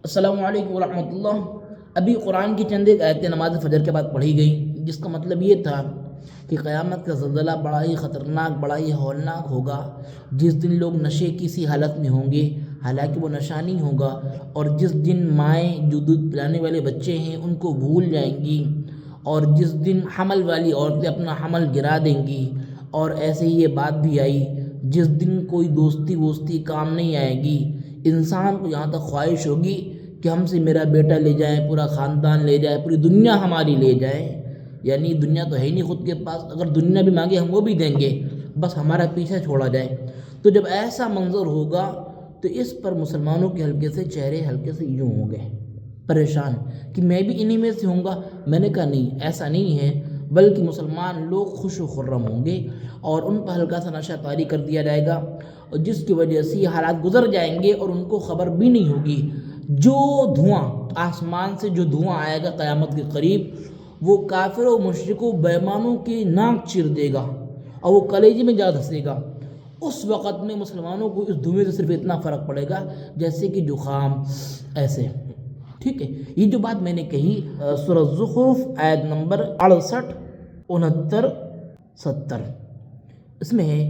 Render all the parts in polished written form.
السلام علیکم ورحمۃ اللہ۔ ابھی قرآن کی چند ایک آیتیں نماز فجر کے بعد پڑھی گئیں، جس کا مطلب یہ تھا کہ قیامت کا زلزلہ بڑا ہی خطرناک، بڑا ہی ہولناک ہوگا، جس دن لوگ نشے کی سی حالت میں ہوں گے، حالانکہ وہ نشہ نہیں ہوگا، اور جس دن مائیں جو دودھ پلانے والے بچے ہیں ان کو بھول جائیں گی، اور جس دن حمل والی عورتیں اپنا حمل گرا دیں گی، اور ایسے ہی یہ بات بھی آئی جس دن کوئی دوستی ووستی کام نہیں آئے گی۔ انسان کو یہاں تک خواہش ہوگی کہ ہم سے میرا بیٹا لے جائیں، پورا خاندان لے جائے، پوری دنیا ہماری لے جائیں، یعنی دنیا تو ہے ہی نہیں خود کے پاس، اگر دنیا بھی مانگے ہم وہ بھی دیں گے، بس ہمارا پیچھا چھوڑا جائے۔ تو جب ایسا منظر ہوگا تو اس پر مسلمانوں کے ہلکے سے چہرے ہلکے سے یوں ہوں گے، پریشان، کہ میں بھی انہی میں سے ہوں گا۔ میں نے کہا نہیں، ایسا نہیں ہے، بلکہ مسلمان لوگ خوش و خرم ہوں گے، اور ان پر ہلکا سا نشہ طاری کر دیا جائے گا، اور جس کی وجہ سے یہ حالات گزر جائیں گے اور ان کو خبر بھی نہیں ہوگی۔ جو دھواں آسمان سے جو دھواں آئے گا قیامت کے قریب، وہ کافروں و مشرکوں بےمانوں کی ناک چیر دے گا اور وہ کلیجے میں جا دھسے گا۔ اس وقت میں مسلمانوں کو اس دھویں سے صرف اتنا فرق پڑے گا جیسے کہ زکام، ایسے، ٹھیک ہے۔ یہ جو بات میں نے کہی سورہ زخرف آیت نمبر 68، 69، 70، اس میں ہے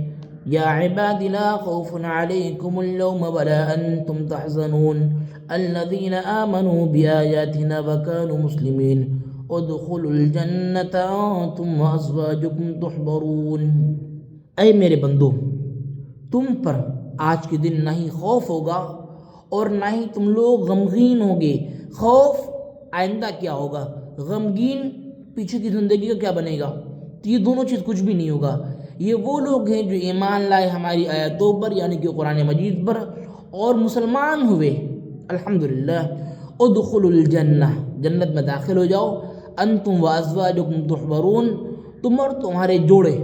یا عباد لا خوف علیکم اليوم ولا انتم تحزنون الذین آمنوا بآیاتنا وکانوا مسلمین ادخلوا الجنة انتم وازواجکم تحبرون۔ اے میرے بندو، تم پر آج کے دن نہ ہی خوف ہوگا اور نہ ہی تم لوگ غمگین ہوگے۔ خوف آئندہ کیا ہوگا، غمگین پیچھے کی زندگی کا کیا بنے گا، تو یہ دونوں چیز کچھ بھی نہیں ہوگا۔ یہ وہ لوگ ہیں جو ایمان لائے ہماری آیاتوں پر، یعنی کہ قرآن مجید پر، اور مسلمان ہوئے، الحمدللہ۔ ادخلوا الجنہ، جنت میں داخل ہو جاؤ، انتم وازواجکم تحبرون، تم اور تمہارے جوڑے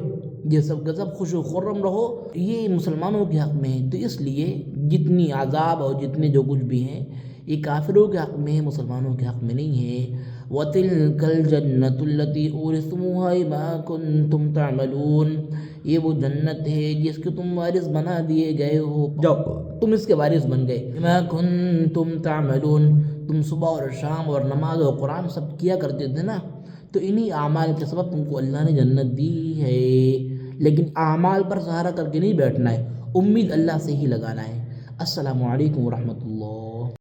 یہ سب کے سب خوش و خرم رہو۔ یہ مسلمانوں کے حق میں ہے، تو اس لیے جتنی عذاب اور جتنے جو کچھ بھی ہیں یہ کافروں کے حق میں ہے، مسلمانوں کے حق میں نہیں ہے۔ وَتِلْكَ الْجَنَّةُ الَّتِي أُورِثْتُمُوهَا بِمَا كُنْتُمْ تَعْمَلُونَ، یہ وہ جنت ہے جس کے تم وارث بنا دیے گئے ہو، جاؤ تم اس کے وارث بن گئے۔ بِمَا كُنْتُمْ تَعْمَلُونَ، تم صبح اور شام اور نماز اور قرآن سب کیا کرتے تھے نا، تو انہی اعمال کے سبب تم کو اللہ نے جنت دی ہے۔ لیکن اعمال پر سہارا کر کے نہیں بیٹھنا ہے، امید اللہ سے ہی لگانا ہے۔ السلام علیکم ورحمۃ اللہ۔